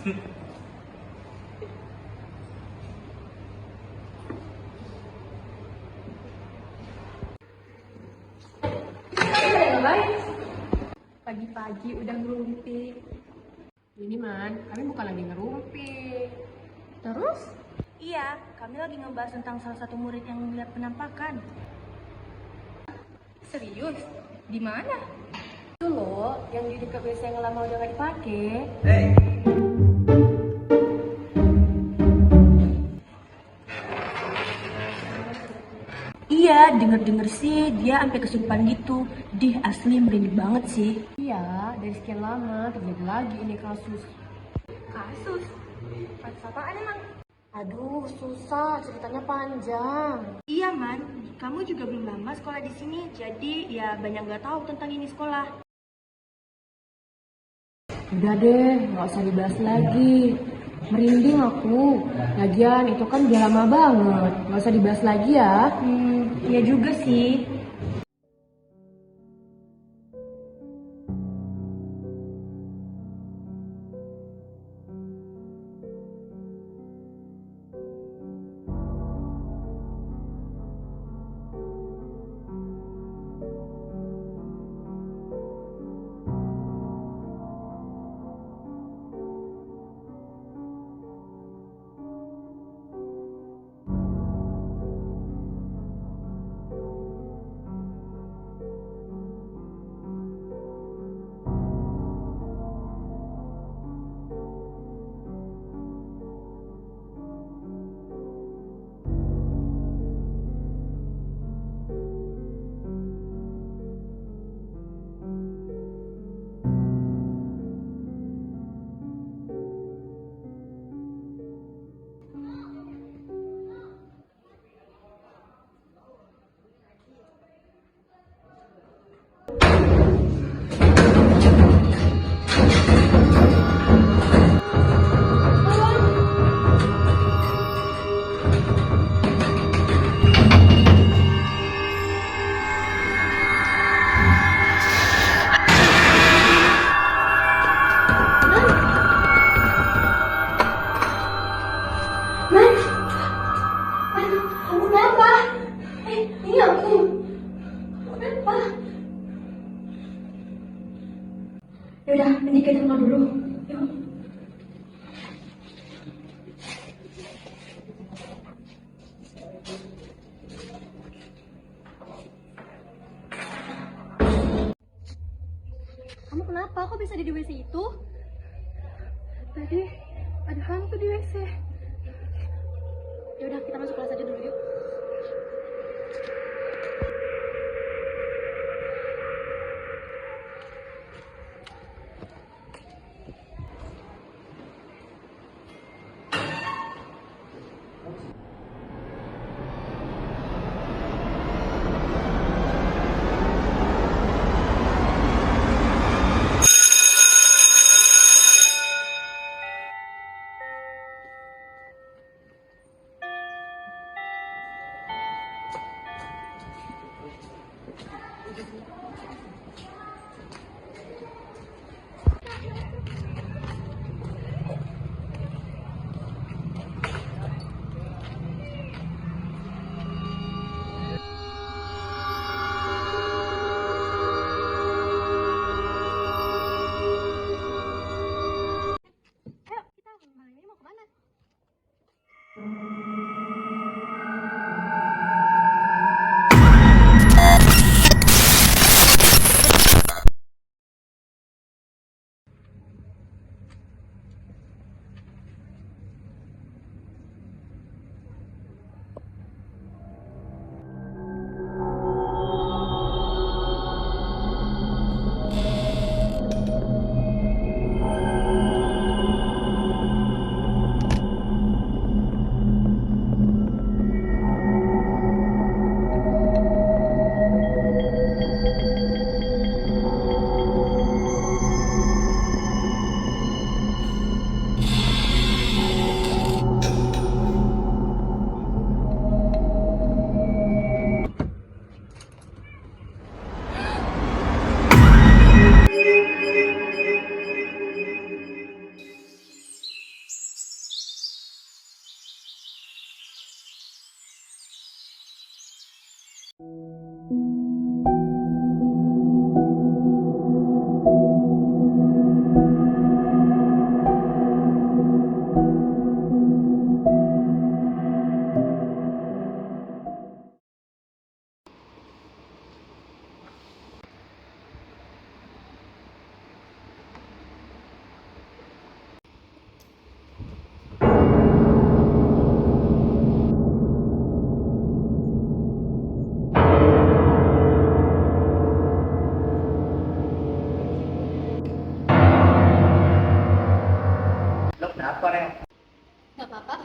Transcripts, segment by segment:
Pagi-pagi udah ngerumpi. Ini Man, kami bukan lagi ngerumpi. Terus? Iya, kami lagi ngebahas tentang salah satu murid yang melihat penampakan. Serius? Di mana? Itu loh, yang di dekat WC yang lama udah gak dipakai. Iya, denger-denger sih dia sampai kesurupan gitu. Dih, asli merinding banget sih. Iya, dari sekian lama terjadi lagi ini kasus. Kasus? Kasus apaan emang? Aduh, susah, ceritanya panjang. Iya, Man. Kamu juga belum lama sekolah di sini, jadi ya banyak nggak tahu tentang ini sekolah. Udah deh, gak usah dibahas lagi. Merinding aku. Lagian itu kan udah lama banget. Gak usah dibahas lagi ya. Iya juga sih. Kamu kenapa? Ini aku. Kenapa? Yaudah, nanti kita rumah dulu. Yuk. Kamu kenapa? Kok bisa di WC itu? Tadi ada hantu di WC. Ya udah, kita masuk kelas aja dulu yuk. apa, Rel? Gak apa-apa.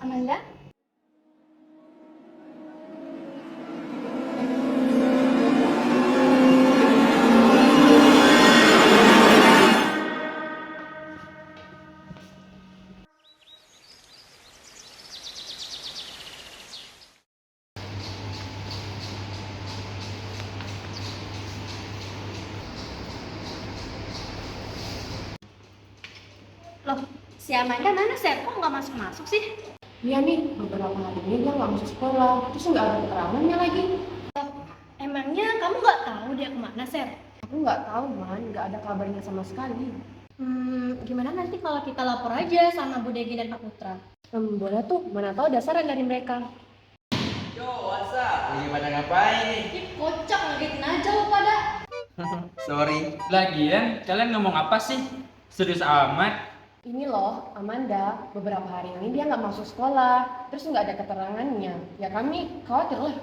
Amanda? Loh, si Amanda mana, Ser? Kok nggak masuk-masuk sih? Iya nih, beberapa hari ini dia nggak masuk sekolah, terus nggak ada keterangannya lagi. Emangnya kamu nggak tahu dia kemana, Ser? Aku nggak tahu man, nggak ada kabarnya sama sekali. Gimana nanti kalau kita lapor aja sama Bu Degi dan Pak Putra? Boleh tuh, mana tahu ada saran dari mereka. Yo, what's up? Lagi pada ngapain nih? Ih, kocak, ngagetin aja lo pada. Sorry. Lagian, kalian ngomong apa sih? Serius amat? Ini loh, Amanda, beberapa hari ini dia nggak masuk sekolah, terus nggak ada keterangannya. Ya kami khawatir lah.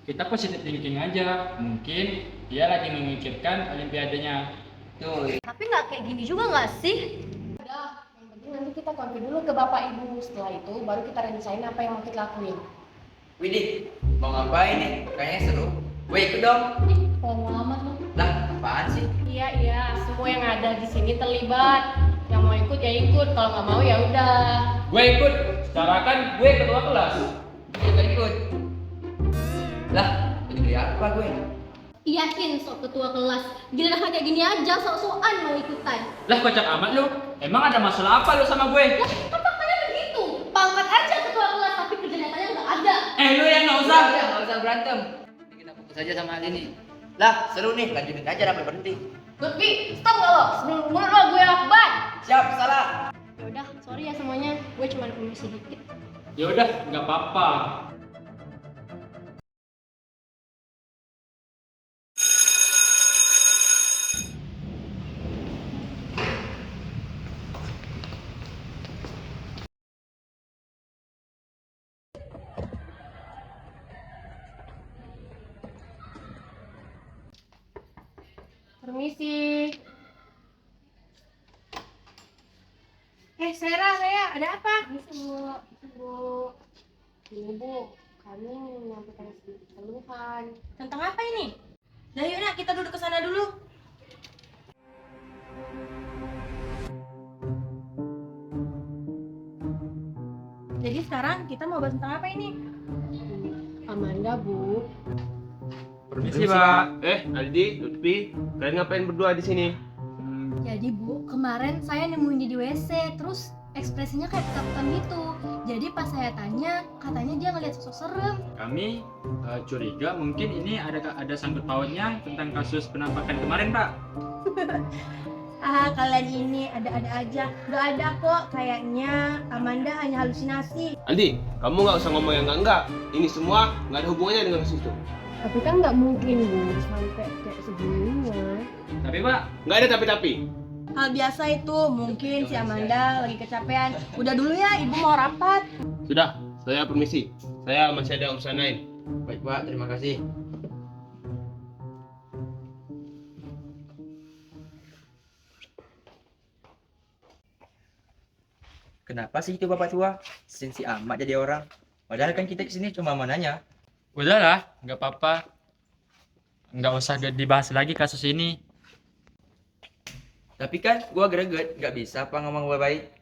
Kita positive thinking aja. Mungkin dia lagi memikirkan olimpiadenya. Tuh, Tapi nggak kayak gini juga nggak sih? Udah, yang penting nanti kita konfirm dulu ke Bapak Ibu. Setelah itu baru kita rencanain apa yang mau kita lakuin. Widih, mau ngapain nih? Kayaknya seru. Gue ikut dong. Lama amat lo. Lah, apaan sih? Iya, semua yang ada di sini terlibat. Yang mau ikut ya ikut, kalau nggak mau ya udah. Gue ikut. Secara kan gue ketua kelas. Gue juga ikut. Lah, jadi apa gue? Yakin sok ketua kelas. Giliran kayak gini aja sok-sokan mau ikutan. Lah kocak amat lu. Emang ada masalah apa lu sama gue? Ya, kan faktanya begitu. Pangkat aja ketua kelas tapi kerja nyatanya nggak ada. Lu yang nggak usah. Udah, nggak usah berantem. Nanti kita fokus aja sama hal ini. Lah, seru nih. Lanjutin aja sampai berhenti. Lutfi, stop nggak lo? Sebelum mulut lo gue lakban. Siap, salah. Ya udah, sorry ya semuanya. Gue cuma permisi dikit. Ya udah, nggak apa-apa. Permisi. Saya, ada apa? Bu. Ini Bu, kami menyampaikan sedikit keluhan. Tentang apa ini? Nah yuk nak, kita duduk ke sana dulu. Jadi sekarang kita mau bahas tentang apa ini? Amanda, Bu. Permisi, Pak. Aldi, Lutfi, kalian ngapain berdua di sini? Jadi Bu, kemarin saya nemuin dia di WC, terus ekspresinya kayak ketakutan gitu. Jadi pas saya tanya, katanya dia ngeliat sosok serem. Kami curiga mungkin ini ada sangkut pautnya tentang kasus penampakan kemarin, Pak. Kalian ini ada-ada aja. Gak ada kok, kayaknya Amanda hanya halusinasi. Aldi, kamu nggak usah ngomong yang enggak. Ini semua nggak ada hubungannya dengan kasus itu. Tapi kan nggak mungkin Bu, sampai kayak sebelumnya. Tapi, Pak, Nggak ada tapi-tapi. Hal biasa itu, mungkin si Amanda lagi kecapean. Udah dulu ya, ibu mau rapat. Sudah, saya permisi. Saya masih ada urusan lain. Baik, Pak. Terima kasih. Kenapa sih itu Bapak tua? Sensi amat jadi orang. Padahal kan kita kesini cuma mau nanya. udahlah, nggak apa-apa. Nggak usah dibahas lagi kasus ini. Tapi kan gua greget, nggak bisa apa ngomong baik-baik.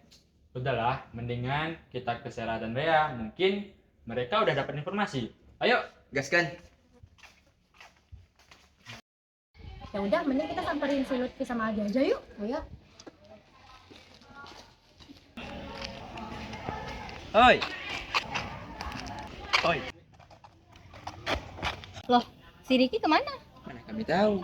Udahlah, mendingan kita ke Sarah dan Rea. Mungkin mereka udah dapat informasi. Ayo. Gaskan. Ya udah, mending kita samperin si Lutfi sama Adi aja yuk. Ayo. Oi. Oi. Loh, si Riki kemana? Mana kami tahu.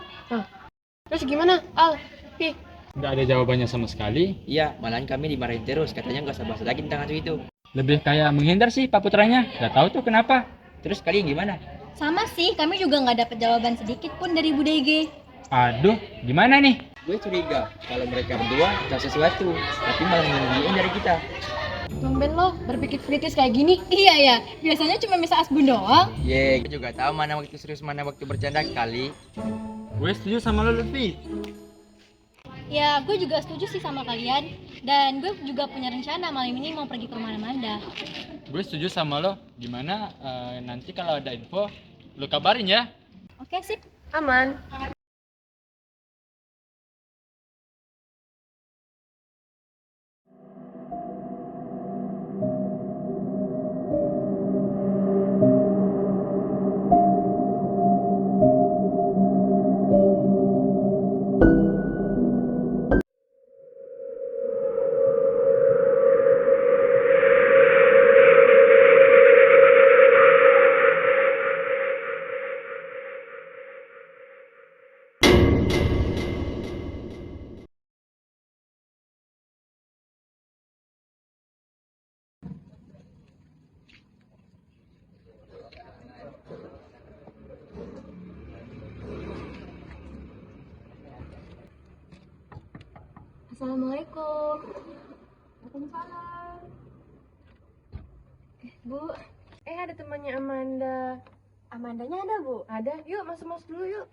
Terus gimana, Al? Pi, Nggak ada jawabannya sama sekali. Iya, malahan kami dimarahin terus. Katanya nggak usah bahas lagi tentang hantu itu. Lebih kayak menghindar sih Pak Putranya. Nggak tahu tuh kenapa. Terus kalian gimana? Sama sih, kami juga nggak dapat jawaban sedikit pun dari Bu DG. Aduh, gimana nih? Gue curiga kalau mereka berdua tahu sesuatu, tapi malah menyembunyiin dari kita. Tumben lo berpikir kritis kayak gini. Iya ya, biasanya cuma bisa asbun doang. Gue juga tahu mana waktu serius mana waktu bercanda kali. Gue setuju sama lo, Lutfi. Ya, gue juga setuju sih sama kalian. Dan gue juga punya rencana malam ini mau pergi ke rumah Amanda. Gue setuju sama lo. Gimana nanti kalau ada info, lo kabarin ya. Oke, sip. Aman. Assalamualaikum. Waalaikumsalam. Bu, Ada temannya Amanda. Amandanya ada, Bu? Ada, yuk masuk dulu yuk.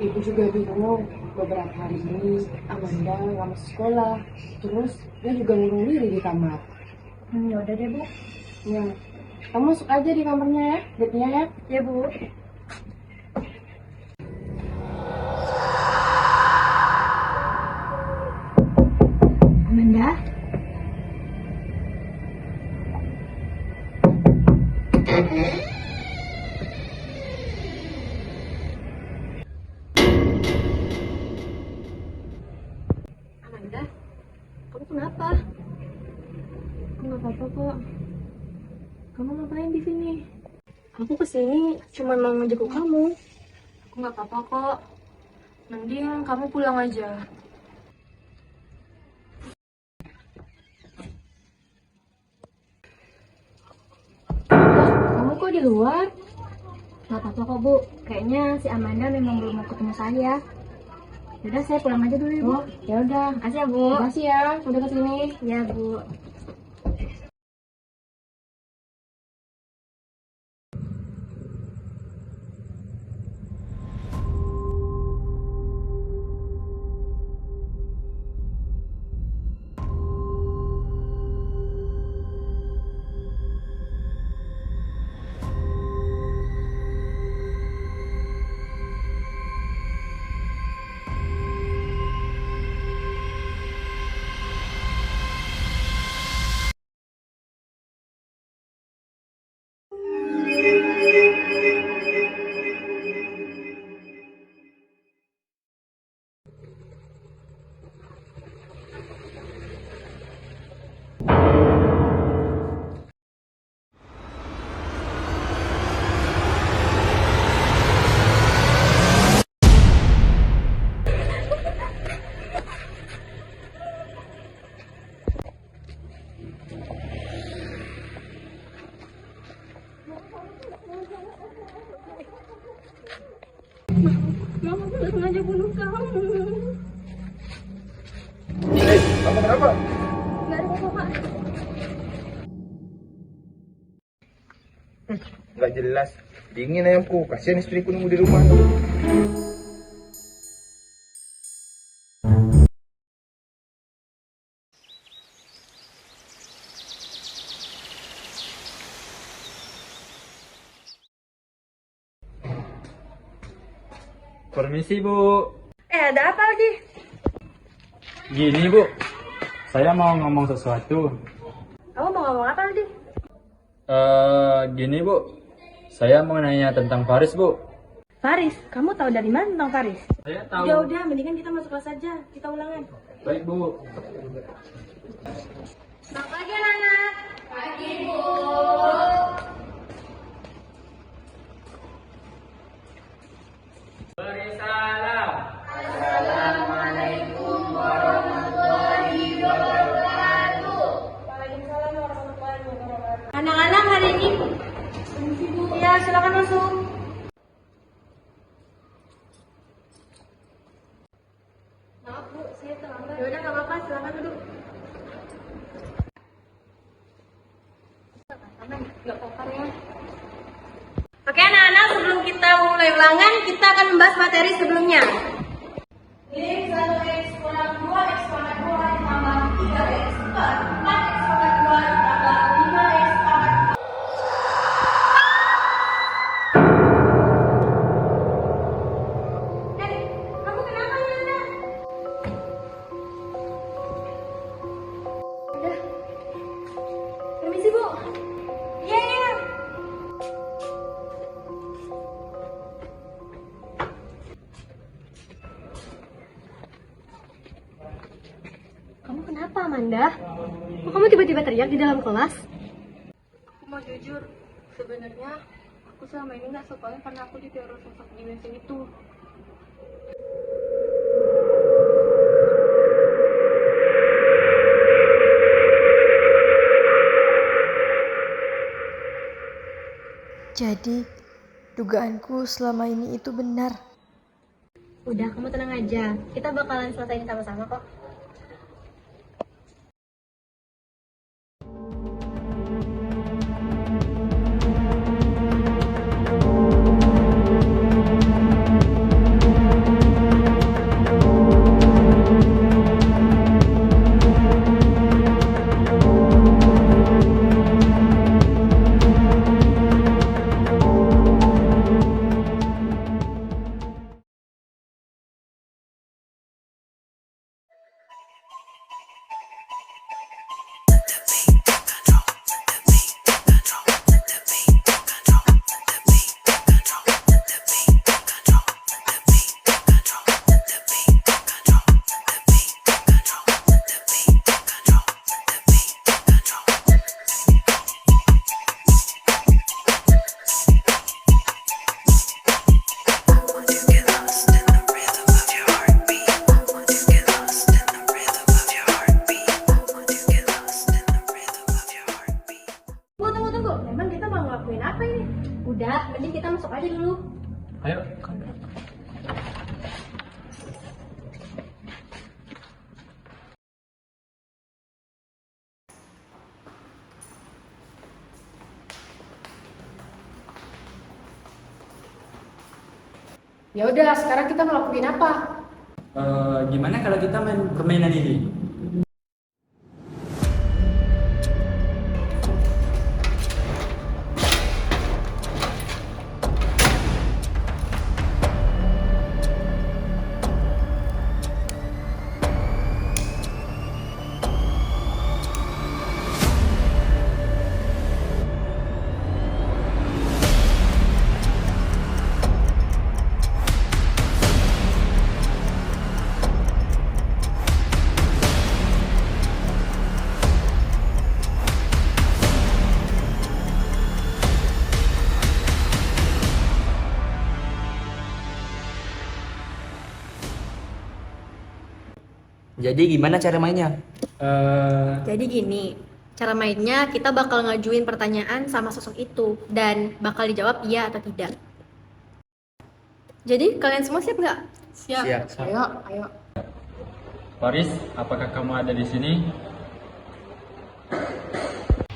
Ibu juga bingung, beberapa hari ini Amanda nggak masuk sekolah. Terus dia juga ngurung diri di kamar. Ya udah deh, Bu. Ya, kamu masuk aja di kamarnya ya, bednya ya. Ya, Bu. Amanda? Amanda, kamu kenapa? Aku nggak apa-apa kok. Kamu ngapain di sini? Aku kesini cuma mau ngejenguk kamu. Aku nggak apa-apa kok. Mending kamu pulang aja. Kamu kok di luar? Gak apa-apa kok, Bu. Kayaknya si Amanda memang belum mau ketemu saya. Yaudah, saya pulang aja dulu ya, Bu. Oh, ya udah. Makasih ya, Bu. Makasih ya udah kesini. Ya, Bu. Kamu kenapa? Nggak jelas. Dingin ayamku. Kasihan istriku nunggu di rumah. Permisi, Bu. Ada apa lagi? Gini, Bu. Saya mau ngomong sesuatu. Kamu mau ngomong apa lagi? Gini, Bu. Saya mau nanya tentang Faris, Bu. Faris, kamu tahu dari mana tentang Faris? Saya tahu. Udah, mendingan kita masuk kelas aja. Kita ulangan. Baik, Bu. Selamat pagi, anak-anak. Pagi, Bu. Beri salam. Assalamualaikum warahmatullahi wabarakatuh. nggak kokar ya. Oke anak-anak, sebelum kita mulai ulangan, kita akan membahas materi sebelumnya. X 1X kurang 2X pangkat 2 ditambah 3X per 4X pangkat 2 ditambah 5X pangkat 2. Kamu kenapa Nanda? Udah. Permisi Bu. Iya, iya. Kamu kenapa, Amanda? Kok kamu tiba-tiba teriak di dalam kelas? Aku mau jujur, sebenarnya aku selama ini nggak sekolah karena aku diteror sosok di WC itu. Jadi, dugaanku selama ini itu benar. Udah, kamu tenang aja. Kita bakalan selesaiin sama-sama kok. Tunggu. Emang kita mau ngelakuin apa ini? Udah, mending kita masuk aja dulu. Ayo. Ya udah, sekarang kita ngelakuin apa? Gimana kalau kita main permainan ini? Jadi gimana cara mainnya? Jadi gini, cara mainnya kita bakal ngajuin pertanyaan sama sosok itu dan bakal dijawab iya atau tidak. Jadi kalian semua siap nggak? Siap. Ayo. Faris, apakah kamu ada di sini?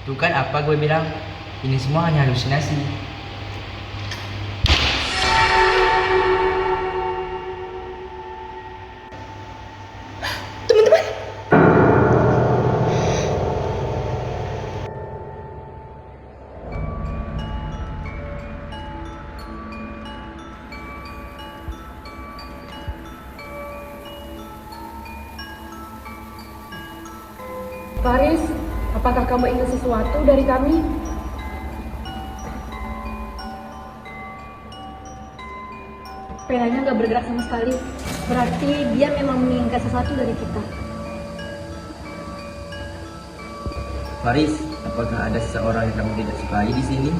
Tuh kan apa gue bilang? Ini semua hanya halusinasi. Faris, apakah kamu ingat sesuatu dari kami? Pelanya nggak bergerak sama sekali. Berarti dia memang menginginkan sesuatu dari kita. Faris, apakah ada seseorang yang kamu tidak sukai di sini?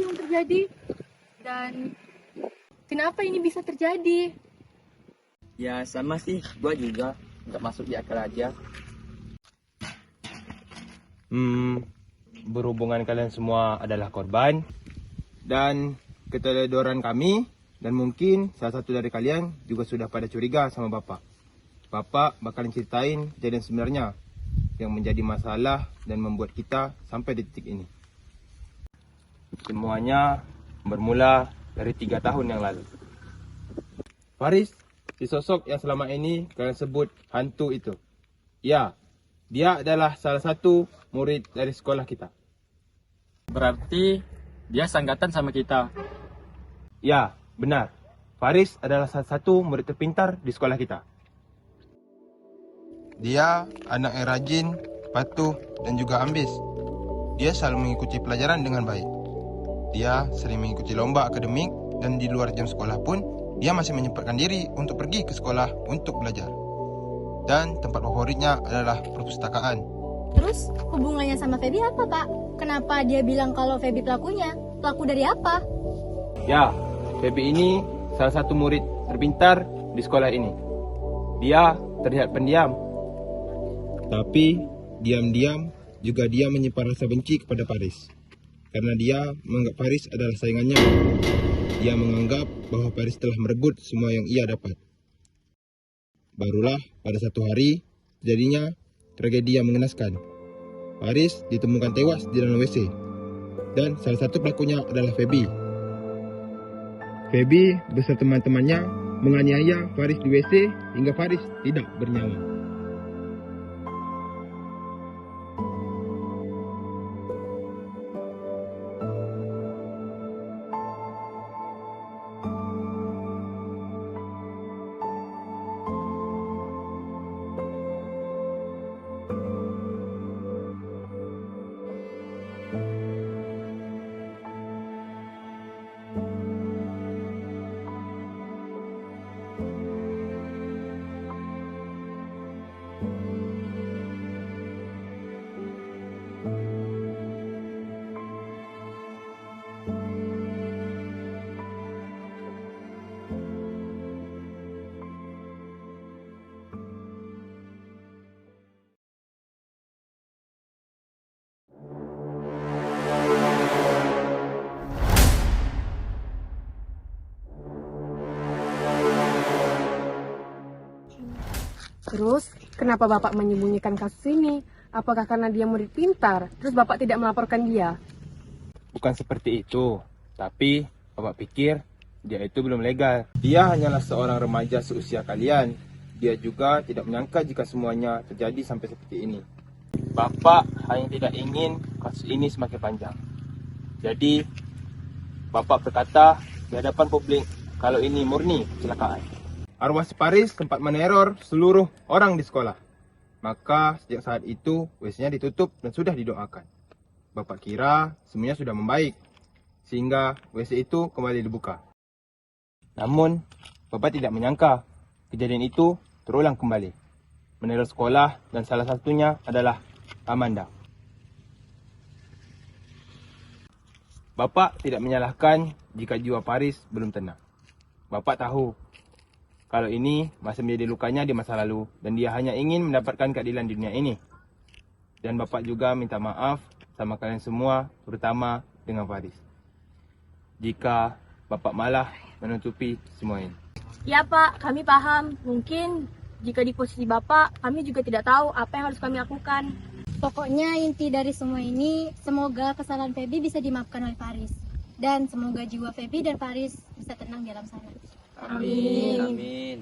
yang terjadi? Dan kenapa ini bisa terjadi? Ya sama sih, gua juga nggak masuk di akal aja. Berhubungan kalian semua adalah korban dan keteledoran kami, dan mungkin salah satu dari kalian juga sudah pada curiga sama Bapak. Bapak bakalan ceritain kejadian sebenarnya yang menjadi masalah dan membuat kita sampai detik ini. Semuanya bermula dari 3 tahun yang lalu. Faris, si sosok yang selama ini kalian sebut hantu itu. Ya, dia adalah salah satu murid dari sekolah kita. Berarti dia sanggatan sama kita. Ya, benar. Faris adalah salah satu murid terpintar di sekolah kita. Dia anak yang rajin, patuh, dan juga ambis. Dia selalu mengikuti pelajaran dengan baik. Dia sering mengikuti lomba akademik, dan di luar jam sekolah pun, dia masih menyempatkan diri untuk pergi ke sekolah untuk belajar. Dan tempat favoritnya adalah perpustakaan. Terus hubungannya sama Feby apa, Pak? Kenapa dia bilang kalau Feby pelakunya? Pelaku dari apa? Ya, Feby ini salah satu murid terpintar di sekolah ini. Dia terlihat pendiam. Tapi diam-diam juga dia menyimpan rasa benci kepada Faris. Karena dia menganggap Faris adalah saingannya. Dia menganggap bahwa Faris telah merebut semua yang ia dapat. Barulah pada satu hari terjadinya tragedi yang mengenaskan. Faris ditemukan tewas di dalam WC. Dan salah satu pelakunya adalah Feby. Feby beserta teman-temannya menganiaya Faris di WC hingga Faris tidak bernyawa. Terus, kenapa Bapak menyembunyikan kasus ini? Apakah karena dia murid pintar, terus Bapak tidak melaporkan dia? Bukan seperti itu, tapi Bapak pikir dia itu belum legal. Dia hanyalah seorang remaja seusia kalian. Dia juga tidak menyangka jika semuanya terjadi sampai seperti ini. Bapak hanya tidak ingin kasus ini semakin panjang. Jadi, Bapak berkata di hadapan publik kalau ini murni kecelakaan. Arwah si Faris sempat meneror seluruh orang di sekolah. Maka sejak saat itu WC-nya ditutup dan sudah didoakan. Bapak kira semuanya sudah membaik, sehingga WC itu kembali dibuka. Namun, Bapak tidak menyangka kejadian itu terulang kembali. Meneror sekolah dan salah satunya adalah Amanda. Bapak tidak menyalahkan jika jiwa Faris belum tenang. Bapak tahu kalau ini masih menjadi lukanya di masa lalu dan dia hanya ingin mendapatkan keadilan di dunia ini. Dan Bapak juga minta maaf sama kalian semua, terutama dengan Faris, jika Bapak malah menutupi semua ini. Ya Pak, kami paham. Mungkin jika di posisi Bapak, kami juga tidak tahu apa yang harus kami lakukan. Pokoknya inti dari semua ini, semoga kesalahan Feby bisa dimaafkan oleh Faris. Dan semoga jiwa Feby dan Faris bisa tenang di alam sana. Amin. Amin.